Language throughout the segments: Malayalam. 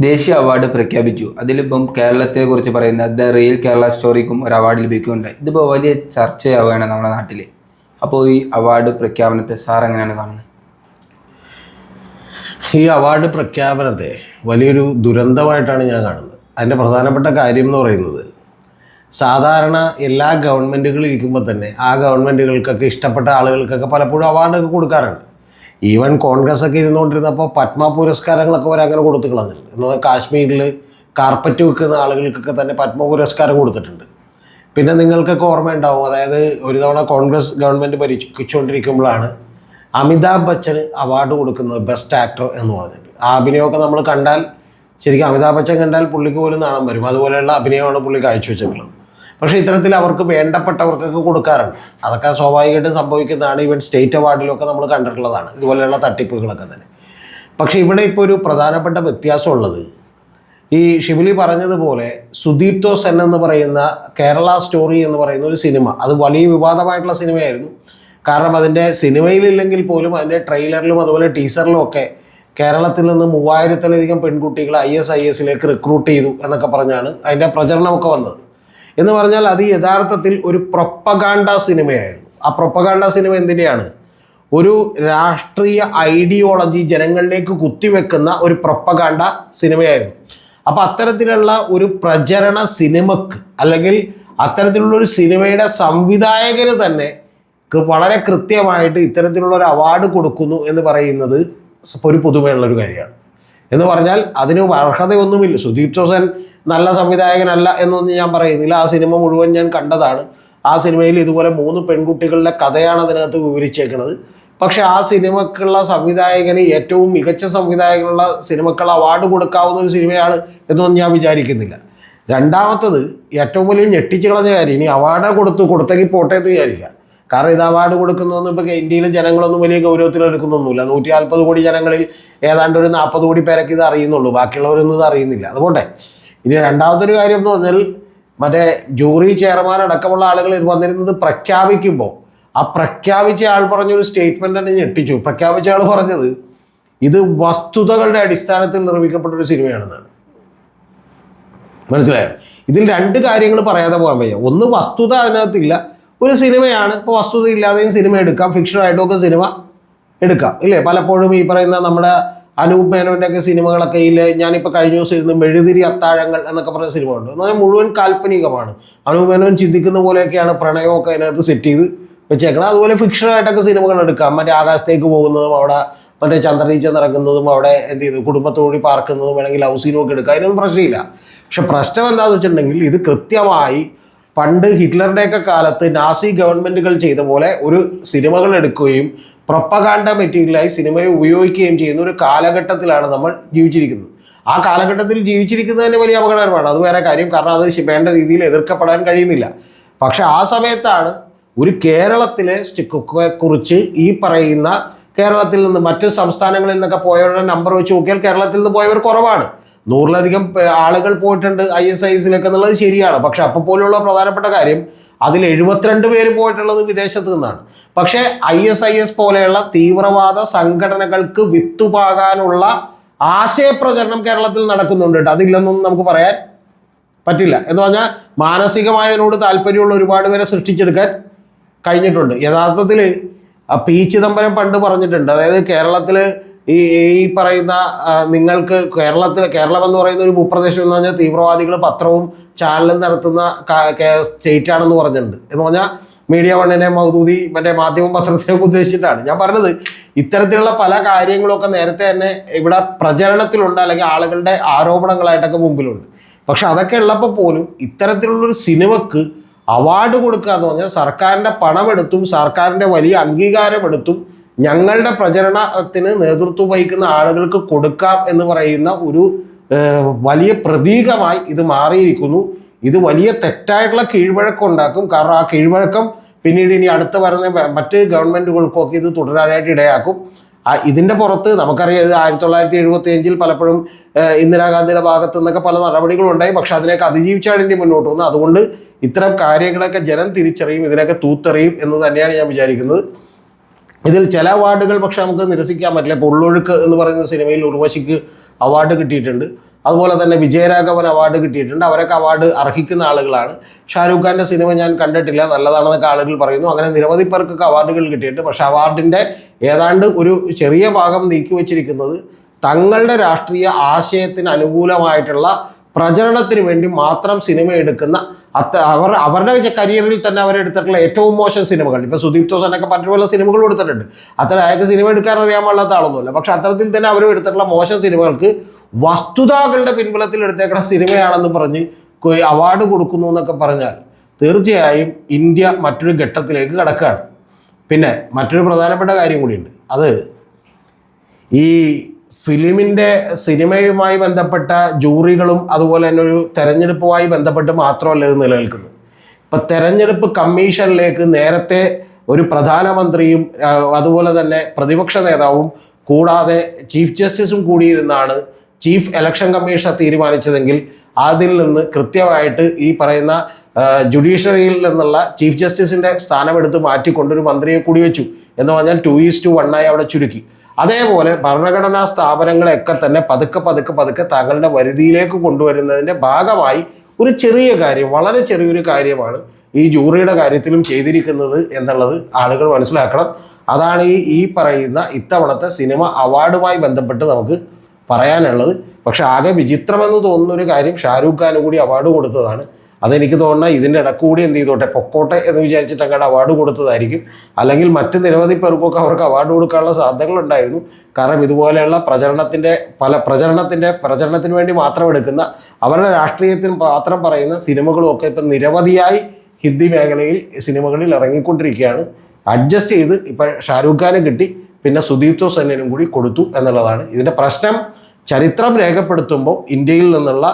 ദേശീയ അവാർഡ് പ്രഖ്യാപിച്ചു. അതിലിപ്പം കേരളത്തെക്കുറിച്ച് പറയുന്ന ദ റിയൽ കേരള സ്റ്റോറിക്കും ഒരു അവാർഡ് ലഭിക്കുകയുണ്ടായി. ഇതിപ്പോൾ വലിയ ചർച്ചയാവുകയാണ് നമ്മുടെ നാട്ടിൽ. അപ്പോൾ ഈ അവാർഡ് പ്രഖ്യാപനത്തെ സാർ എങ്ങനെയാണ് കാണുന്നത്? ഈ അവാർഡ് പ്രഖ്യാപനത്തെ വലിയൊരു ദുരന്തമായിട്ടാണ് ഞാൻ കാണുന്നത്. അതിൻ്റെ പ്രധാനപ്പെട്ട കാര്യം എന്ന് പറയുന്നത്, സാധാരണ എല്ലാ ഗവൺമെൻറ്റുകളും ഇരിക്കുമ്പോൾ തന്നെ ആ ഗവൺമെൻറ്റുകൾക്കൊക്കെ ഇഷ്ടപ്പെട്ട ആളുകൾക്കൊക്കെ പലപ്പോഴും അവാർഡൊക്കെ കൊടുക്കാറുണ്ട്. ഈവൻ കോൺഗ്രസ് ഒക്കെ ഇരുന്നുകൊണ്ടിരുന്നപ്പോൾ പത്മ പുരസ്കാരങ്ങളൊക്കെ അവരങ്ങനെ കൊടുത്തു കളഞ്ഞിട്ടുണ്ട്. എന്നാൽ കാശ്മീരിൽ കാർപ്പറ്റ് വെക്കുന്ന ആളുകൾക്കൊക്കെ തന്നെ പത്മ പുരസ്കാരം കൊടുത്തിട്ടുണ്ട്. പിന്നെ നിങ്ങൾക്കൊക്കെ ഓർമ്മയുണ്ടാവും, അതായത് ഒരു തവണ കോൺഗ്രസ് ഗവൺമെൻറ് ഭരിച്ചുകൊണ്ടിരിക്കുമ്പോഴാണ് അമിതാഭ് ബച്ചന് അവാർഡ് കൊടുക്കുന്നത്, ബെസ്റ്റ് ആക്ടർ എന്ന് പറഞ്ഞിട്ട്. ആ അഭിനയമൊക്കെ നമ്മൾ കണ്ടാൽ, ശരിക്കും അമിതാഭ് ബച്ചൻ കണ്ടാൽ പുള്ളിക്ക് പോലും നാണം വരും. അതുപോലെയുള്ള അഭിനയമാണ് പുള്ളി കാഴ്ചവെച്ചിട്ടുള്ളത്. പക്ഷേ ഇത്തരത്തിൽ അവർക്ക് വേണ്ടപ്പെട്ടവർക്കൊക്കെ കൊടുക്കാറുണ്ട്. അതൊക്കെ സ്വാഭാവികമായിട്ടും സംഭവിക്കുന്നതാണ്. ഈവൻ സ്റ്റേറ്റ് അവാർഡിലൊക്കെ നമ്മൾ കണ്ടിട്ടുള്ളതാണ് ഇതുപോലെയുള്ള തട്ടിപ്പുകളൊക്കെ തന്നെ. പക്ഷേ ഇവിടെ ഇപ്പോൾ ഒരു പ്രധാനപ്പെട്ട വ്യത്യാസമുള്ളത്, ഈ ഷിബിലി പറഞ്ഞതുപോലെ സുദീപ്തോ സെൻ എന്ന് പറയുന്ന കേരള സ്റ്റോറി എന്ന് പറയുന്ന ഒരു സിനിമ, അത് വലിയ വിവാദമായിട്ടുള്ള സിനിമയായിരുന്നു. കാരണം അതിൻ്റെ സിനിമയിലില്ലെങ്കിൽ പോലും അതിൻ്റെ ട്രെയിലറിലും അതുപോലെ ടീസറിലും ഒക്കെ കേരളത്തിൽ നിന്ന് 3000-ത്തിലധികം പെൺകുട്ടികൾ ISISലേക്ക് റിക്രൂട്ട് ചെയ്തു എന്നൊക്കെ പറഞ്ഞാണ് അതിൻ്റെ പ്രചരണമൊക്കെ വന്നത്. എന്ന് പറഞ്ഞാൽ അത് യഥാർത്ഥത്തിൽ ഒരു പ്രൊപ്പഗാണ്ട സിനിമയായിരുന്നു. ആ പ്രൊപ്പഗാണ്ട സിനിമ എന്തിനെയാണ്? ഒരു രാഷ്ട്രീയ ഐഡിയോളജി ജനങ്ങളിലേക്ക് കുത്തിവെക്കുന്ന ഒരു പ്രൊപ്പഗാണ്ട സിനിമയായിരുന്നു. അപ്പോൾ അത്തരത്തിലുള്ള ഒരു പ്രചരണ സിനിമക്ക്, അല്ലെങ്കിൽ അത്തരത്തിലുള്ള ഒരു സിനിമയുടെ സംവിധായകന് തന്നെ വളരെ കൃത്യമായിട്ട് ഇത്തരത്തിലുള്ള ഒരു അവാർഡ് കൊടുക്കുന്നു എന്ന് പറയുന്നത് ഒരു പുതുമയുള്ളൊരു കാര്യമാണ്. എന്ന് പറഞ്ഞാൽ അതിന് അർഹതയൊന്നുമില്ല. സുദീപ് സെൻ നല്ല സംവിധായകനല്ല എന്നൊന്നും ഞാൻ പറയുന്നില്ല. ആ സിനിമ മുഴുവൻ ഞാൻ കണ്ടതാണ്. ആ സിനിമയിൽ ഇതുപോലെ 3 പെൺകുട്ടികളുടെ കഥയാണ് അതിനകത്ത് വിവരിച്ചേക്കുന്നത്. പക്ഷെ ആ സിനിമക്കുള്ള സംവിധായകന് ഏറ്റവും മികച്ച സംവിധായകനുള്ള സിനിമക്കുള്ള അവാർഡ് കൊടുക്കാവുന്ന ഒരു സിനിമയാണ് എന്നൊന്നും ഞാൻ വിചാരിക്കുന്നില്ല. രണ്ടാമത്തത്, ഏറ്റവും വലിയ ഞെട്ടിച്ചു കളഞ്ഞ കാര്യം, ഇനി അവാർഡ് കൊടുത്തെങ്കിൽ പോട്ടെ എന്ന് വിചാരിക്കുക. കാരണം ഇത് അവാർഡ് കൊടുക്കുന്നതൊന്നും ഇപ്പോൾ ഇന്ത്യയിലെ ജനങ്ങളൊന്നും വലിയ ഗൗരവത്തിലെടുക്കുന്നൊന്നുമില്ല. 140 കോടി ജനങ്ങളിൽ ഏതാണ്ട് ഒരു 40 കോടി പേരൊക്കെ ഇത് അറിയുന്നുള്ളൂ. ബാക്കിയുള്ളവരൊന്നും ഇത് അറിയുന്നില്ല. അതുകൊണ്ടേ ഇനി രണ്ടാമതൊരു കാര്യം എന്ന് പറഞ്ഞാൽ, മറ്റേ ജൂറി ചെയർമാൻ അടക്കമുള്ള ആളുകൾ ഇത് വന്നിരുന്നത് പ്രഖ്യാപിക്കുമ്പോൾ ആ പ്രഖ്യാപിച്ച ആൾ പറഞ്ഞൊരു സ്റ്റേറ്റ്മെൻ്റ് തന്നെ ഞെട്ടിച്ചു. പ്രഖ്യാപിച്ച ആൾ പറഞ്ഞത് ഇത് വസ്തുതകളുടെ അടിസ്ഥാനത്തിൽ നിർമ്മിക്കപ്പെട്ടൊരു സിനിമയാണെന്നാണ്. മനസ്സിലായോ? ഇതിൽ 2 കാര്യങ്ങൾ പറയാതെ പോകാൻ വയ്യ. ഒന്ന്, വസ്തുത അതിനകത്തില്ല, ഒരു സിനിമയാണ്. ഇപ്പോൾ വസ്തുത ഇല്ലാതെയും സിനിമ എടുക്കാം, ഫിക്ഷനായിട്ടൊക്കെ സിനിമ എടുക്കാം, ഇല്ലേ? പലപ്പോഴും ഈ പറയുന്ന നമ്മുടെ അനൂപ് മേനോൻ്റെയൊക്കെ സിനിമകളൊക്കെ ഞാനിപ്പോൾ കഴിഞ്ഞ ദിവസം ഇരുന്ന് മെഴുതിരി അത്താഴങ്ങൾ എന്നൊക്കെ പറഞ്ഞ സിനിമ ഉണ്ട്. എന്നാൽ മുഴുവൻ കാൽപ്പനികമാണ്. അനൂപ് മേനോൻ ചിന്തിക്കുന്ന പോലെയൊക്കെയാണ് പ്രണയമൊക്കെ അതിനകത്ത് സെറ്റ് ചെയ്ത് വെച്ചേക്കണം. അതുപോലെ ഫിക്ഷനായിട്ടൊക്കെ സിനിമകൾ എടുക്കാം. മറ്റേ ആകാശത്തേക്ക് പോകുന്നതും അവിടെ മറ്റേ ചന്ദ്രനീച്ച നടക്കുന്നതും അവിടെ എന്ത് ചെയ്തു കുടുംബത്തോടി പാർക്കുന്നതും വേണമെങ്കിൽ ഹൗസിനും ഒക്കെ എടുക്കാം. അതിനൊന്നും പ്രശ്നമില്ല. പക്ഷെ പ്രശ്നം എന്താണെന്ന് വെച്ചിട്ടുണ്ടെങ്കിൽ, ഇത് കൃത്യമായി പണ്ട് ഹിറ്റ്ലറുടെയൊക്കെ കാലത്ത് നാസി ഗവൺമെൻറ്റുകൾ ചെയ്ത പോലെ ഒരു സിനിമകൾ എടുക്കുകയും പ്രൊപ്പഗാണ്ട മെറ്റീരിയലായി സിനിമയെ ഉപയോഗിക്കുകയും ചെയ്യുന്ന ഒരു കാലഘട്ടത്തിലാണ് നമ്മൾ ജീവിച്ചിരിക്കുന്നത്. ആ കാലഘട്ടത്തിൽ ജീവിച്ചിരിക്കുന്നതിന് വലിയ അപകടകരമാണ്. അത് വേറെ കാര്യം. കാരണം അത് വേണ്ട രീതിയിൽ എതിർക്കപ്പെടാൻ കഴിയുന്നില്ല. പക്ഷെ ആ സമയത്താണ് ഒരു കേരളത്തിലെ കുറിച്ച് ഈ പറയുന്ന കേരളത്തിൽ നിന്ന് മറ്റ് സംസ്ഥാനങ്ങളിൽ നിന്നൊക്കെ പോയവരുടെ നമ്പർ വെച്ച് നോക്കിയാൽ കേരളത്തിൽ നിന്ന് പോയവർ കുറവാണ്. 100-ലധികം ആളുകൾ പോയിട്ടുണ്ട് ISISലേക്ക് എന്നുള്ളത് ശരിയാണ്. പക്ഷെ അപ്പോൾ പോലുള്ള പ്രധാനപ്പെട്ട കാര്യം, അതിൽ 72 പേര് പോയിട്ടുള്ളത് വിദേശത്ത് നിന്നാണ്. പക്ഷേ ISIS പോലെയുള്ള തീവ്രവാദ സംഘടനകൾക്ക് വിത്തുപാകാനുള്ള ആശയപ്രചരണം കേരളത്തിൽ നടക്കുന്നുണ്ട്. അതില്ലെന്നൊന്നും നമുക്ക് പറയാൻ പറ്റില്ല. എന്ന് പറഞ്ഞാൽ മാനസികമായതിനോട് താല്പര്യമുള്ള ഒരുപാട് പേരെ സൃഷ്ടിച്ചെടുക്കാൻ കഴിഞ്ഞിട്ടുണ്ട്. യഥാർത്ഥത്തിൽ P ചിദംബരം പണ്ട് പറഞ്ഞിട്ടുണ്ട്, അതായത് കേരളത്തിൽ ഈ പറയുന്ന നിങ്ങൾക്ക് കേരളം എന്ന് പറയുന്ന ഒരു ഭൂപ്രദേശം എന്ന് പറഞ്ഞാൽ തീവ്രവാദികൾ പത്രവും ചാനലും നടത്തുന്ന സ്റ്റേറ്റാണെന്ന് പറഞ്ഞിട്ടുണ്ട്. എന്ന് പറഞ്ഞാൽ മീഡിയ വണ്ണിനെ മൗദൂദി മറ്റേ മാധ്യമം പത്രത്തിനൊക്കെ ഉദ്ദേശിച്ചിട്ടാണ് ഞാൻ പറഞ്ഞത്. ഇത്തരത്തിലുള്ള പല കാര്യങ്ങളൊക്കെ നേരത്തെ തന്നെ ഇവിടെ പ്രചരണത്തിലുണ്ട്, അല്ലെങ്കിൽ ആളുകളുടെ ആരോപണങ്ങളായിട്ടൊക്കെ മുമ്പിലുണ്ട്. പക്ഷെ അതൊക്കെ ഉള്ളപ്പോൾ പോലും ഇത്തരത്തിലുള്ളൊരു സിനിമക്ക് അവാർഡ് കൊടുക്കുക എന്ന് പറഞ്ഞാൽ സർക്കാരിൻ്റെ പണമെടുത്തും സർക്കാരിൻ്റെ വലിയ അംഗീകാരമെടുത്തും ഞങ്ങളുടെ പ്രചരണത്തിന് നേതൃത്വം വഹിക്കുന്ന ആളുകൾക്ക് കൊടുക്കാം എന്ന് പറയുന്ന ഒരു വലിയ പ്രതീകമായി ഇത് മാറിയിരിക്കുന്നു. ഇത് വലിയ തെറ്റായിട്ടുള്ള കീഴ്വഴക്കം ഉണ്ടാക്കും. കാരണം ആ കീഴ്വഴക്കം പിന്നീട് ഇനി അടുത്ത് വരുന്ന മറ്റ് ഗവൺമെൻറ്റുകൾക്കൊക്കെ ഇത് തുടരാനായിട്ട് ഇടയാക്കും. ഇതിൻ്റെ പുറത്ത് നമുക്കറിയാം, ഇത് 1975 പലപ്പോഴും ഇന്ദിരാഗാന്ധിയുടെ ഭാഗത്തു നിന്നൊക്കെ പല നടപടികളുണ്ടായി. പക്ഷെ അതിനെയൊക്കെ അതിജീവിച്ചാണ് ഇന്ത്യ മുന്നോട്ട് വന്നത്. അതുകൊണ്ട് ഇത്തരം കാര്യങ്ങളൊക്കെ ജനം തിരിച്ചറിയും, ഇതിനൊക്കെ തൂത്തെറിയും എന്ന് തന്നെയാണ് ഞാൻ വിചാരിക്കുന്നത്. ഇതിൽ ചില അവാർഡുകൾ പക്ഷെ നമുക്ക് നിരസിക്കാൻ പറ്റില്ല. പൊള്ളൊഴുക്ക് എന്ന് പറയുന്ന സിനിമയിൽ ഉർവശിക്ക് അവാർഡ് കിട്ടിയിട്ടുണ്ട്. അതുപോലെ തന്നെ വിജയരാഘവൻ അവാർഡ് കിട്ടിയിട്ടുണ്ട്. അവരൊക്കെ അവാർഡ് അർഹിക്കുന്ന ആളുകളാണ്. ഷാരൂഖ് ഖാൻ്റെ സിനിമ ഞാൻ കണ്ടിട്ടില്ല, നല്ലതാണെന്നൊക്കെ ആളുകൾ പറയുന്നു. അങ്ങനെ നിരവധി പേർക്കൊക്കെ അവാർഡുകൾ കിട്ടിയിട്ടുണ്ട്. പക്ഷേ അവാർഡിൻ്റെ ഏതാണ്ട് ഒരു ചെറിയ ഭാഗം നീക്കി വച്ചിരിക്കുന്നത് തങ്ങളുടെ രാഷ്ട്രീയ ആശയത്തിന് അനുകൂലമായിട്ടുള്ള പ്രചരണത്തിന് വേണ്ടി മാത്രം സിനിമ എടുക്കുന്ന അവരുടെ കരിയറിൽ തന്നെ അവരെടുത്തിട്ടുള്ള ഏറ്റവും മോശം സിനിമകൾ. ഇപ്പോൾ സുദീപ് തോസനൊക്കെ പല പല സിനിമകൾ എടുത്തിട്ടുണ്ട്. അത്ര അയാൾക്ക് സിനിമ എടുക്കാൻ അറിയാൻ പാടില്ലാത്ത ആളൊന്നുമില്ല. പക്ഷെ അത്തരത്തിൽ തന്നെ അവർ എടുത്തിട്ടുള്ള മോശം സിനിമകൾക്ക് വസ്തുതകളുടെ പിൻബലത്തിൽ എടുത്തേക്കുന്ന സിനിമയാണെന്ന് പറഞ്ഞ് അവാർഡ് കൊടുക്കുന്നു എന്നൊക്കെ പറഞ്ഞാൽ തീർച്ചയായും ഇന്ത്യ മറ്റൊരു ഘട്ടത്തിലേക്ക് കടക്കുകയാണ്. പിന്നെ മറ്റൊരു പ്രധാനപ്പെട്ട കാര്യം കൂടിയുണ്ട്. അത് ഈ സിനിമയുമായി ബന്ധപ്പെട്ട ജൂറികളും അതുപോലെ തന്നെ ഒരു തെരഞ്ഞെടുപ്പുമായി ബന്ധപ്പെട്ട് മാത്രമല്ല ഇത് നിലനിൽക്കുന്നത്. ഇപ്പം തെരഞ്ഞെടുപ്പ് കമ്മീഷനിലേക്ക് നേരത്തെ ഒരു പ്രധാനമന്ത്രിയും അതുപോലെ തന്നെ പ്രതിപക്ഷ നേതാവും കൂടാതെ ചീഫ് ജസ്റ്റിസും കൂടിയിരുന്നാണ് ചീഫ് ഇലക്ഷൻ കമ്മീഷണർ തീരുമാനിച്ചതെങ്കിൽ അതിൽ നിന്ന് കൃത്യമായിട്ട് ഈ പറയുന്ന ജുഡീഷ്യറിയിൽ നിന്നുള്ള ചീഫ് ജസ്റ്റിസിൻ്റെ സ്ഥാനമെടുത്ത് മാറ്റിക്കൊണ്ടൊരു മന്ത്രിയെ കൂടി വെച്ചു എന്ന് പറഞ്ഞാൽ 2:1 അവിടെ ചുരുക്കി. അതേപോലെ ഭരണഘടനാ സ്ഥാപനങ്ങളെയൊക്കെ തന്നെ പതുക്കെ തങ്ങളുടെ വരുതിയിലേക്ക് കൊണ്ടുവരുന്നതിൻ്റെ ഭാഗമായി ഒരു ചെറിയ കാര്യം, വളരെ ചെറിയൊരു കാര്യമാണ് ഈ ജൂറിയുടെ കാര്യത്തിലും ചെയ്തിരിക്കുന്നത് എന്നുള്ളത് ആളുകൾ മനസ്സിലാക്കണം. അതാണ് ഈ പറയുന്ന ഇത്തവണത്തെ സിനിമ അവാർഡുമായി ബന്ധപ്പെട്ട് നമുക്ക് പറയാനുള്ളത്. പക്ഷെ ആകെ വിചിത്രമെന്ന് തോന്നുന്നൊരു കാര്യം ഷാരൂഖ് ഖാന് കൂടി അവാർഡ് കൊടുത്തതാണ്. അതെനിക്ക് തോന്നുന്നത് ഇതിൻ്റെ ഇടക്കൂടി എന്ത് ചെയ്തോട്ടെ പൊക്കോട്ടെ എന്ന് വിചാരിച്ചിട്ട് അങ്ങോട്ട് അവാർഡ് കൊടുത്തതായിരിക്കും. അല്ലെങ്കിൽ മറ്റ് നിരവധി പേർക്കൊക്കെ അവർക്ക് അവാർഡ് കൊടുക്കാനുള്ള സാധ്യതകളുണ്ടായിരുന്നു. കാരണം ഇതുപോലെയുള്ള പ്രചരണത്തിന് വേണ്ടി മാത്രം എടുക്കുന്ന അവരുടെ രാഷ്ട്രീയത്തിന് മാത്രം പറയുന്ന സിനിമകളും ഒക്കെ ഇപ്പം നിരവധിയായി ഹിന്ദി മേഖലയിൽ സിനിമകളിൽ ഇറങ്ങിക്കൊണ്ടിരിക്കുകയാണ്. അഡ്ജസ്റ്റ് ചെയ്ത് ഇപ്പം ഷാരൂഖ് ഖാന് കിട്ടി, പിന്നെ സുദീപ് തോസനും കൂടി കൊടുത്തു എന്നുള്ളതാണ് ഇതിൻ്റെ പ്രശ്നം. ചരിത്രം രേഖപ്പെടുത്തുമ്പോൾ ഇന്ത്യയിൽ നിന്നുള്ള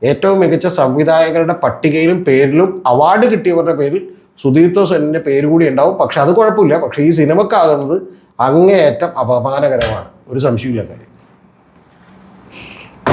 ഏറ്റവും മികച്ച സംവിധായകരുടെ പട്ടികയിലും പേരിലും അവാർഡ് കിട്ടിയവരുടെ പേരിൽ സുദീപ് തോസനിൻ്റെ പേര് കൂടി ഉണ്ടാവും. പക്ഷെ അത് കുഴപ്പമില്ല. പക്ഷേ ഈ സിനിമക്കാകുന്നത് അങ്ങേയറ്റം അപമാനകരമാണ്, ഒരു സംശയമില്ല കാര്യം.